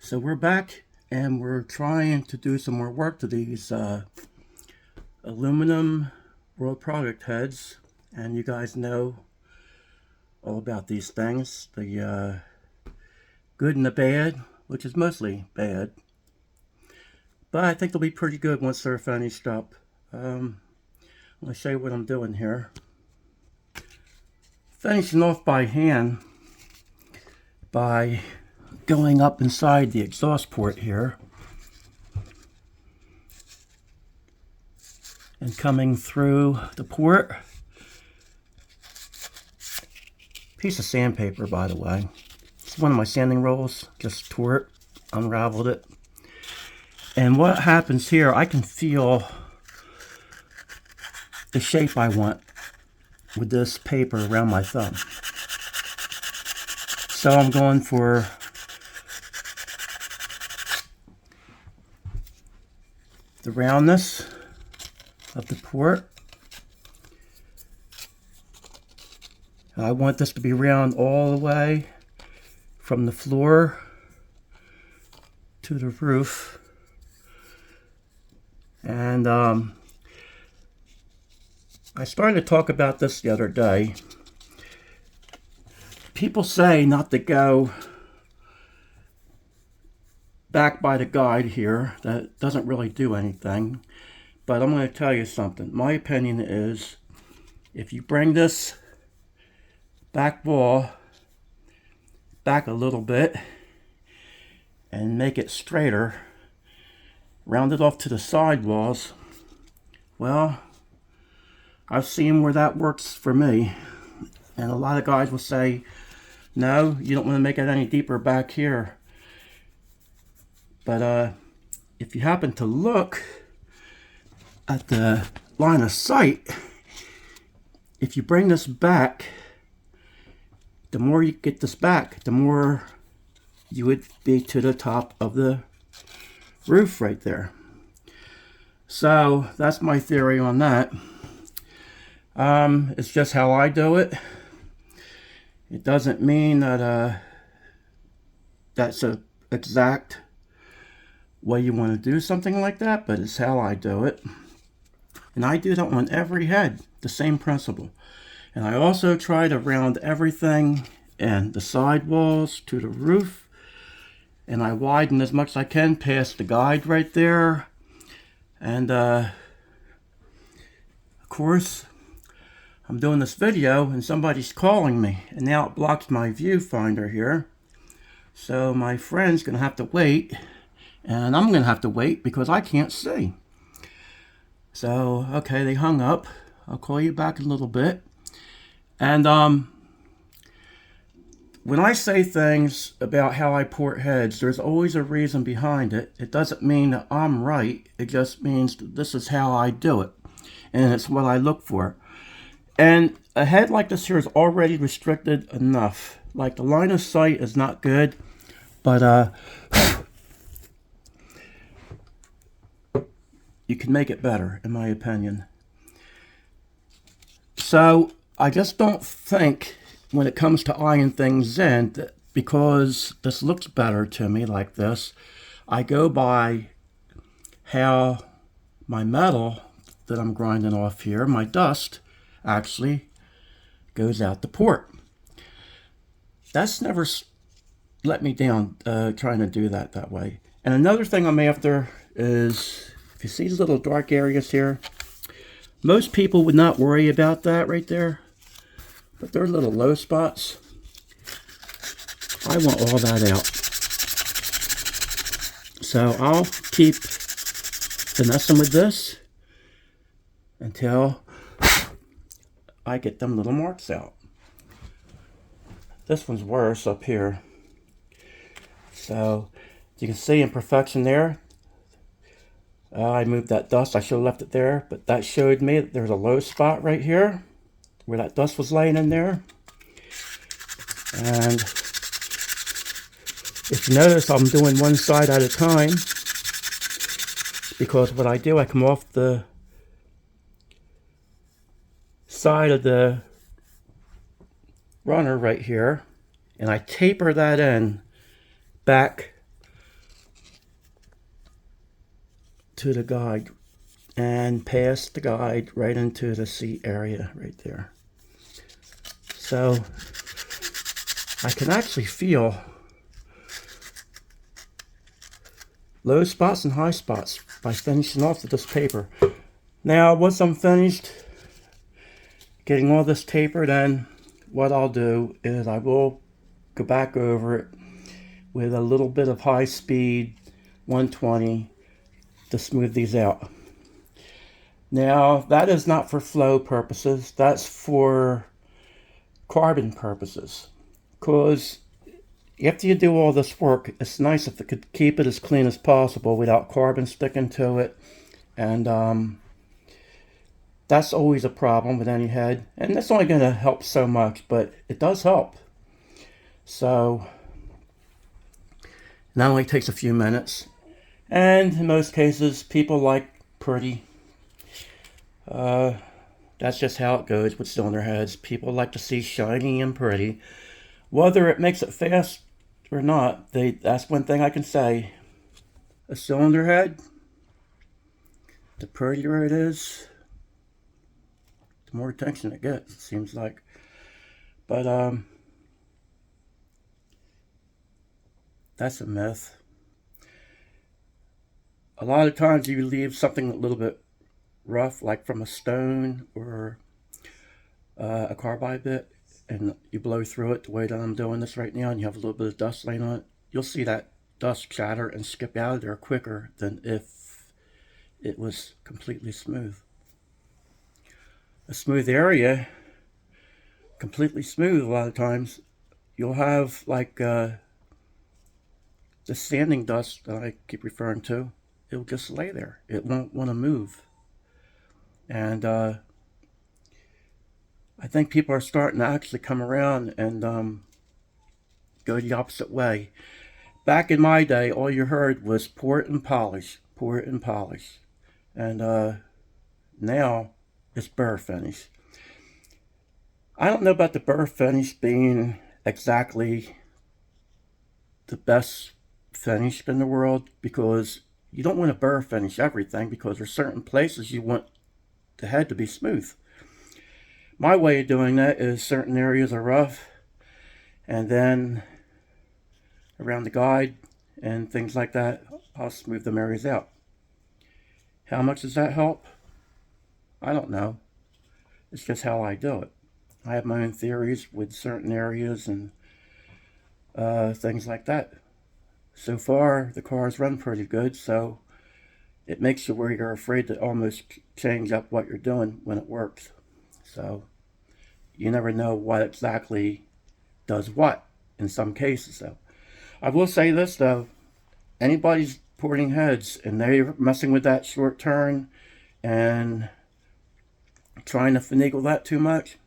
So we're back and we're trying to do some more work to these aluminum world product heads. And you guys know all about these things, the good and the bad, which is mostly bad. But I think they'll be pretty good once they're finished up. I'm going to show you what I'm doing here. Finishing off by hand by going up inside the exhaust port here and coming through the port. Piece of sandpaper, by the way. It's one of my sanding rolls. Just tore it, unraveled it. And what happens here, I can feel the shape I want with this paper around my thumb. So I'm going for the roundness of the port. I want this to be round all the way from the floor to the roof. And I started to talk about this the other day. People say not to go back by the guide here. That doesn't really do anything. But I'm going to tell you something. My opinion is if you bring this back wall back a little bit and make it straighter, round it off to the side walls, well, I've seen where that works for me. And a lot of guys will say, no, you don't want to make it any deeper back here. But if you happen to look at the line of sight, if you bring this back, the more you get this back, the more you would be to the top of the roof right there. So that's my theory on that. It's just how I do it. It doesn't mean that that's a exact way you want to do something like that, but it's how I do it. And I do that on every head, the same principle. And I also try to round everything and the side walls to the roof. And I widen as much as I can past the guide right there. And of course, I'm doing this video and somebody's calling me. And now it blocks my viewfinder here. So my friend's going to have to wait. And I'm going to have to wait because I can't see. So, okay, they hung up. I'll call you back in a little bit. And when I say things about how I port heads, there's always a reason behind it. It doesn't mean that I'm right. It just means that this is how I do it. And it's what I look for. And a head like this here is already restricted enough. Like the line of sight is not good. But you can make it better, in my opinion. So I just don't think when it comes to eyeing things in, that because this looks better to me like this, I go by how my metal that I'm grinding off here, my dust, actually goes out the port. That's never let me down trying to do that way. And another thing I'm after is, if you see these little dark areas here, most people would not worry about that right there. But they're little low spots. I want all that out. So I'll keep finessing with this until I get them little marks out. This one's worse up here. So you can see imperfection there. I moved that dust. I should have left it there, but that showed me that there's a low spot right here where that dust was laying in there. And if you notice, I'm doing one side at a time, because what I do, I come off the side of the runner right here, and I taper that in back to the guide and past the guide right into the seat area right there. So I can actually feel low spots and high spots by finishing off with this paper. Now once I'm finished getting all this tapered, then what I'll do is I will go back over it with a little bit of high speed 120 to smooth these out. Now that is not for flow purposes, that's for carbon purposes, because after you do all this work, it's nice if it could keep it as clean as possible without carbon sticking to it, and that's always a problem with any head, and that's only going to help so much, but it does help. So it only takes a few minutes, and in most cases people like pretty. That's just how it goes with cylinder heads. People like to see shiny and pretty. Whether it makes it fast or not, that's one thing I can say. A cylinder head, the prettier it is, the more attention it gets, it seems like. But that's a myth. A lot of times you leave something a little bit rough, like from a stone or a carbide bit, and you blow through it the way that I'm doing this right now, and you have a little bit of dust laying on it, you'll see that dust shatter and skip out of there quicker than if it was completely smooth. A smooth area, completely smooth, a lot of times you'll have like the sanding dust that I keep referring to. It'll just lay there. It won't want to move. And I think people are starting to actually come around and go the opposite way. Back in my day, all you heard was pour it and polish, pour it and polish. And now it's burr finish. I don't know about the burr finish being exactly the best finish in the world, because you don't want to burr finish everything, because there's certain places you want the head to be smooth. My way of doing that is certain areas are rough, and then around the guide and things like that, I'll smooth them areas out. How much does that help? I don't know. It's just how I do it. I have my own theories with certain areas and things like that. So far, the cars run pretty good, so it makes you where you're afraid to almost change up what you're doing when it works. So you never know what exactly does what in some cases, though. I will say this, though. Anybody's porting heads and they're messing with that short turn and trying to finagle that too much,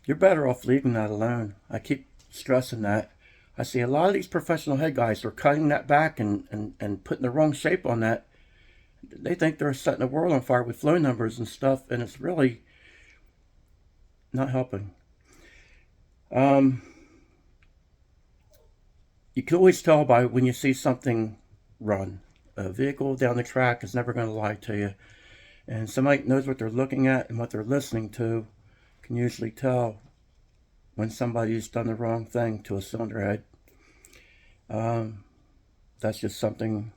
you're better off leaving that alone. I keep stressing that. I see a lot of these professional head guys are cutting that back and putting the wrong shape on that. They think they're setting the world on fire with flow numbers and stuff, and it's really not helping. You can always tell by when you see something run. A vehicle down the track is never going to lie to you. And somebody knows what they're looking at and what they're listening to can usually tell when somebody's done the wrong thing to a cylinder head. That's just something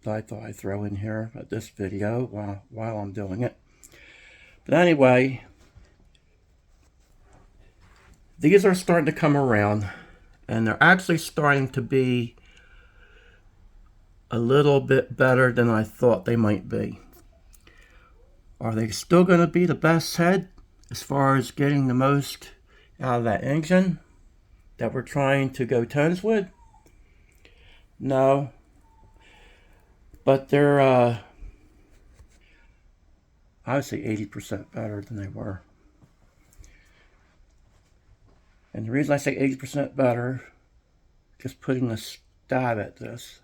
that I thought I'd throw in here at this video while I'm doing it. But anyway, these are starting to come around, and they're actually starting to be a little bit better than I thought they might be. Are they still going to be the best head as far as getting the most out of that engine that we're trying to go tons with? No. But they're, I would say 80% better than they were. And the reason I say 80% better, just putting a stab at this,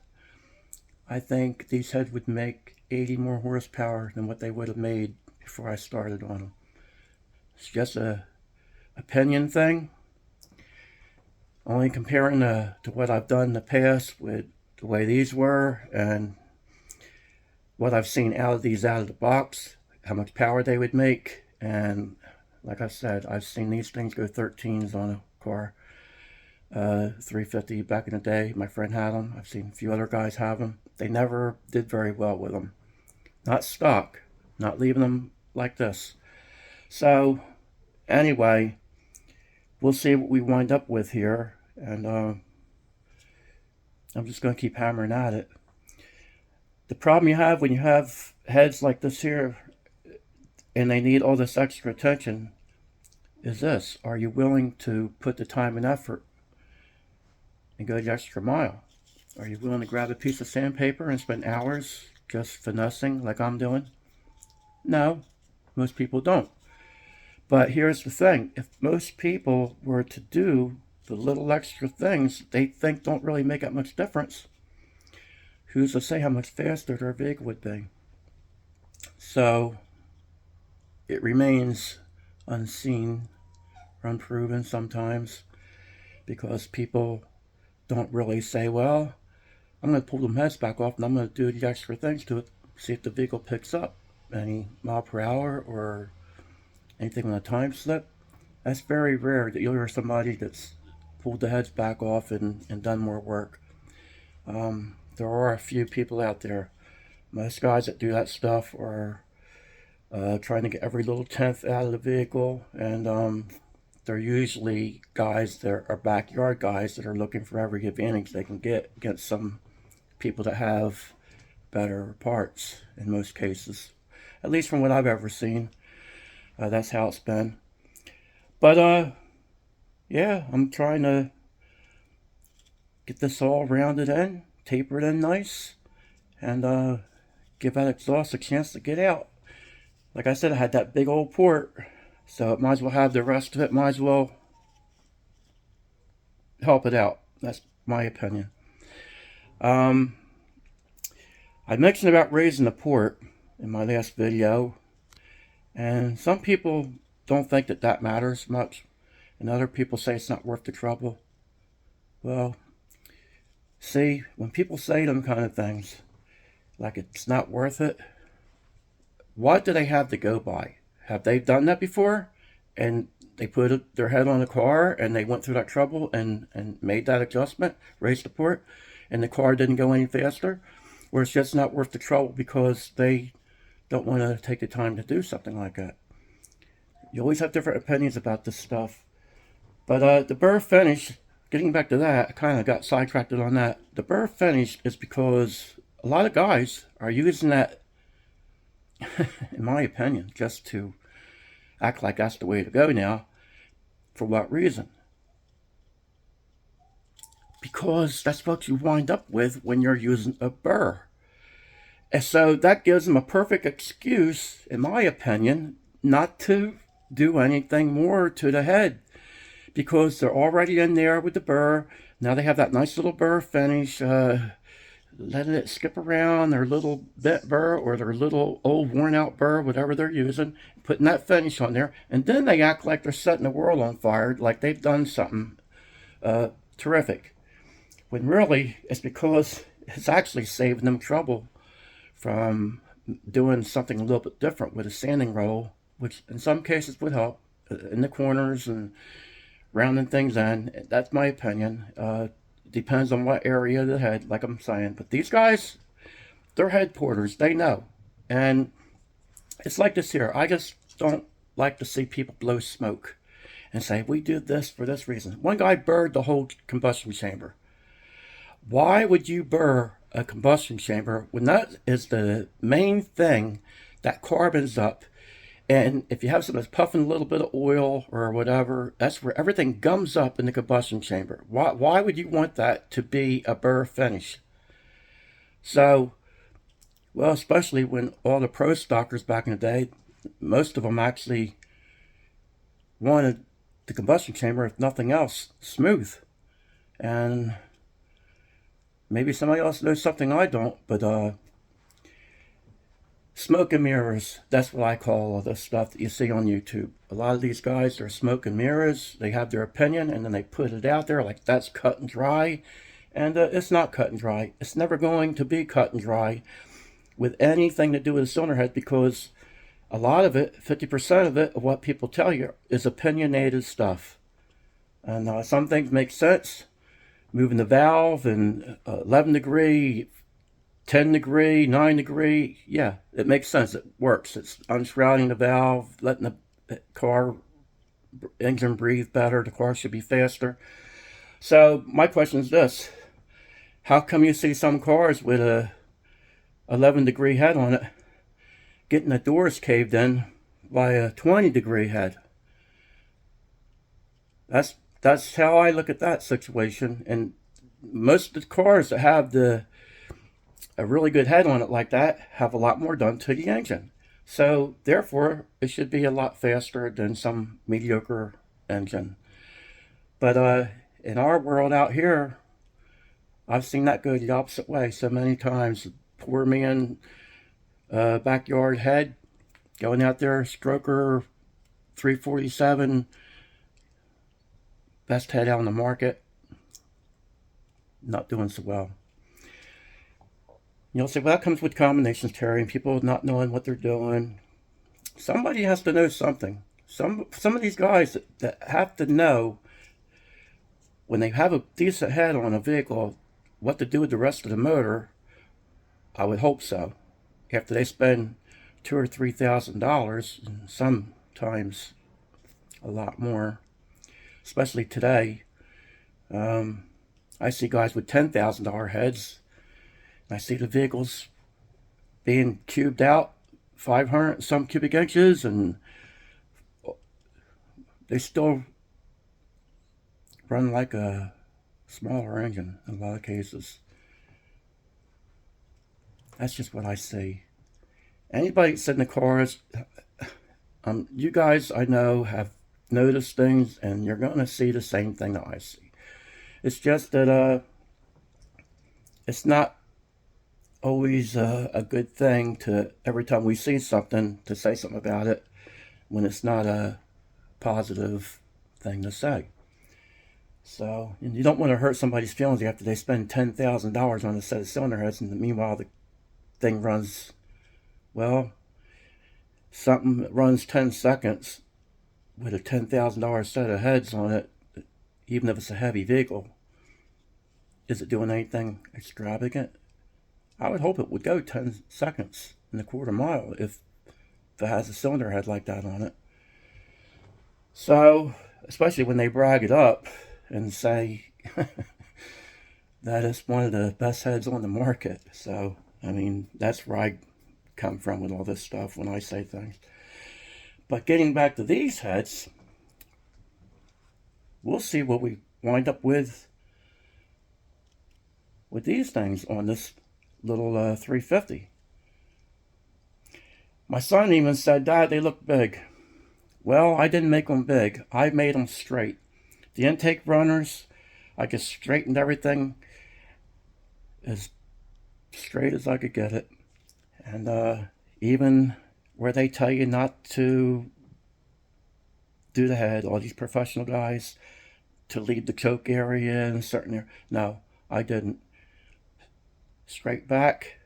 I think these heads would make 80 more horsepower than what they would have made before I started on them. It's just a opinion thing. Only comparing to what I've done in the past with the way these were and what I've seen out of these out of the box, how much power they would make, and like I said, I've seen these things go 13s on a car. 350 back in the day, my friend had them. I've seen a few other guys have them. They never did very well with them. Not stock, not leaving them like this. So anyway, we'll see what we wind up with here, and I'm just going to keep hammering at it. The problem you have when you have heads like this here and they need all this extra attention is this: are you willing to put the time and effort and go the extra mile? Are you willing to grab a piece of sandpaper and spend hours just finessing like I'm doing? No, most people don't. But here's the thing: if most people were to do the little extra things they think don't really make that much difference, who's to say how much faster their vehicle would be? So it remains unseen or unproven sometimes, because people don't really say, well, I'm going to pull them heads back off and I'm going to do the extra things to it, see if the vehicle picks up any mile per hour or anything on a time slip. That's very rare that you'll hear somebody that's pulled the heads back off and done more work. There are a few people out there. Most guys that do that stuff are trying to get every little tenth out of the vehicle, and they're usually guys that are backyard guys that are looking for every advantage they can get against some people that have better parts in most cases. At least from what I've ever seen. That's how it's been. But yeah, I'm trying to get this all rounded in, tapered in nice, and give that exhaust a chance to get out. Like I said, I had that big old port, so it might as well have the rest of it, might as well help it out. That's my opinion. I mentioned about raising the port in my last video, and some people don't think that that matters much, and other people say it's not worth the trouble. Well, see, when people say them kind of things, like it's not worth it, what do they have to go by? Have they done that before? And they put their head on a car and they went through that trouble and made that adjustment, raised the port, and the car didn't go any faster? Or it's just not worth the trouble because they don't want to take the time to do something like that? You always have different opinions about this stuff. But the burr finish, getting back to that, I kind of got sidetracked on that. The burr finish is because a lot of guys are using that, in my opinion, just to act like that's the way to go now. For what reason? Because that's what you wind up with when you're using a burr. And so that gives them a perfect excuse, in my opinion, not to do anything more to the head, because they're already in there with the burr. Now they have that nice little burr finish, letting it skip around their little bent burr or their little old worn out burr, whatever they're using, putting that finish on there, and then they act like they're setting the world on fire, like they've done something terrific, when really it's because it's actually saving them trouble from doing something a little bit different with a sanding roll, which in some cases would help in the corners and rounding things in. That's my opinion. Depends on what area of the head, like I'm saying. But these guys, they're head porters. They know. And it's like this here. I just don't like to see people blow smoke and say, we did this for this reason. One guy burred the whole combustion chamber. Why would you burr a combustion chamber when that is the main thing that carbons up? And if you have something that's puffing a little bit of oil or whatever, that's where everything gums up in the combustion chamber. Why would you want that to be a burr finish? So, well, especially when all the pro stockers back in the day, most of them actually wanted the combustion chamber, if nothing else, smooth. And maybe somebody else knows something I don't, but smoke and mirrors, that's what I call all this stuff that you see on YouTube. A lot of these guys are smoke and mirrors. They have their opinion and then they put it out there like that's cut and dry. And it's not cut and dry. It's never going to be cut and dry with anything to do with the cylinder head, because a lot of it, 50% of it, of what people tell you is opinionated stuff. And some things make sense. Moving the valve in 11 degree, 10 degree, 9 degree, yeah, it makes sense. It works. It's unshrouding the valve, letting the car engine breathe better. The car should be faster. So my question is this: how come you see some cars with a 11 degree head on it getting the doors caved in by a 20 degree head? That's how I look at that situation. And most of the cars that have a really good head on it like that have a lot more done to the engine. So therefore, it should be a lot faster than some mediocre engine. But in our world out here, I've seen that go the opposite way so many times. Poor man, backyard head, going out there, stroker 347, best head out on the market, not doing so well. You'll say, well, that comes with combinations, Terry, and people not knowing what they're doing. Somebody has to know something. Some of these guys that have to know when they have a decent head on a vehicle what to do with the rest of the motor. I would hope so. After they spend $2,000 or $3,000, and sometimes a lot more, especially today. I see guys with $10,000 heads. I see the vehicles being cubed out 500 some cubic inches, and they still run like a smaller engine in a lot of cases. That's just what I see. Anybody that's in the cars, you guys I know have noticed things, and you're going to see the same thing that I see. It's just that it's not always a good thing to, every time we see something, to say something about it when it's not a positive thing to say. So, and you don't want to hurt somebody's feelings after they spend $10,000 on a set of cylinder heads, and meanwhile the thing runs, well, something that runs 10 seconds with a $10,000 set of heads on it, even if it's a heavy vehicle. Is it doing anything extravagant? I would hope it would go 10 seconds in a quarter mile if it has a cylinder head like that on it. So, especially when they brag it up and say that it's one of the best heads on the market. So, I mean, that's where I come from with all this stuff when I say things. But getting back to these heads, we'll see what we wind up with these things on this little 350. My son even said, Dad, they look big. Well, I didn't make them big. I made them straight. The intake runners, I just straightened everything as straight as I could get it. And even where they tell you not to do the head, all these professional guys, to leave the choke area in a certain area. No, I didn't. Straight back.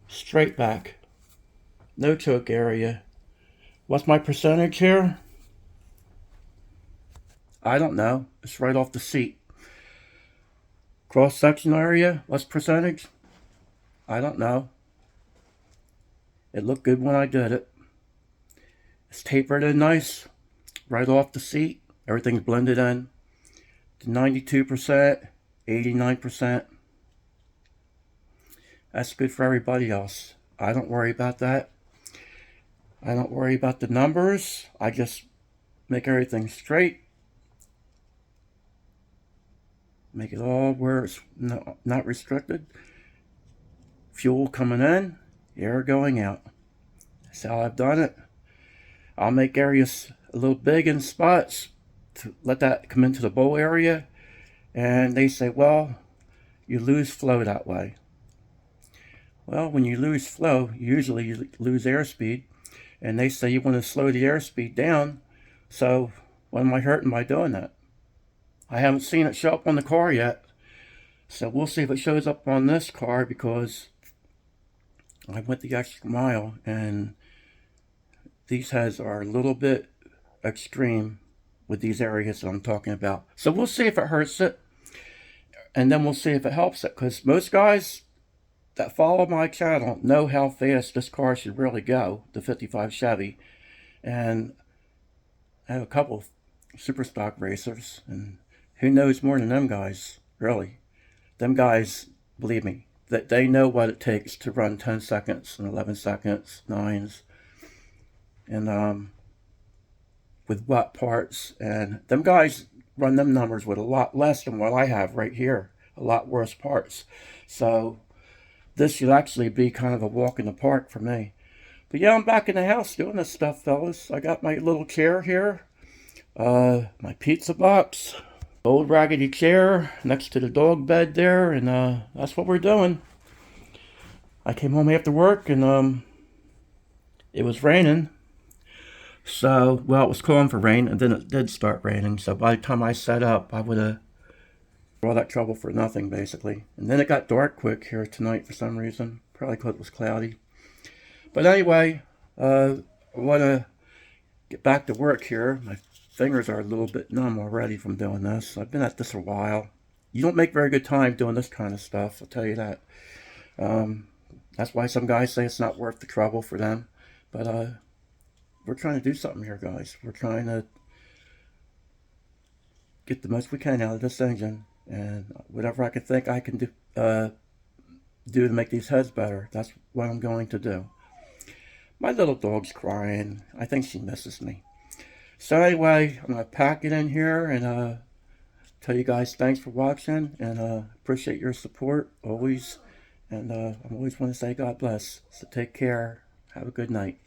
Straight back. No choke area. What's my percentage here? I don't know. It's right off the seat. Cross-section area, what's percentage? I don't know. It looked good when I did it. It's tapered in nice. Right off the seat. Everything's blended in. To 92%, 89%. That's good for everybody else. I don't worry about that. I don't worry about the numbers. I just make everything straight. Make it all where it's not restricted. Fuel coming in, air going out. That's how I've done it. I'll make areas a little big in spots to let that come into the bowl area. And they say, well, you lose flow that way. Well, when you lose flow, usually you lose airspeed. And they say you want to slow the airspeed down. So what am I hurting by doing that? I haven't seen it show up on the car yet. So we'll see if it shows up on this car, because I went the extra mile, and these heads are a little bit extreme with these areas that I'm talking about. So we'll see if it hurts it, and then we'll see if it helps it, because most guys that follow my channel know how fast this car should really go, the 55 Chevy. And I have a couple of super stock racers, and who knows more than them guys, really. Them guys, believe me, that they know what it takes to run 10 seconds and 11 seconds, 9s, and with what parts. And them guys run them numbers with a lot less than what I have right here, a lot worse parts. So this should actually be kind of a walk in the park for me. But yeah, I'm back in the house doing this stuff, fellas. I got my little chair here, my pizza box, old raggedy chair next to the dog bed there, and that's what we're doing. I came home after work, and it was raining. So, well, it was calling for rain, and then it did start raining. So by the time I set up, I would have all that trouble for nothing, basically. And then it got dark quick here tonight for some reason. Probably because it was cloudy. But anyway, I want to get back to work here. My fingers are a little bit numb already from doing this. I've been at this a while. You don't make very good time doing this kind of stuff, I'll tell you that. That's why some guys say it's not worth the trouble for them. But we're trying to do something here, guys. We're trying to get the most we can out of this engine. And whatever I can think I can do to make these heads better, that's what I'm going to do. My little dog's crying. I think she misses me. So anyway, I'm going to pack it in here and tell you guys thanks for watching, and appreciate your support always. And I always want to say God bless. So take care. Have a good night.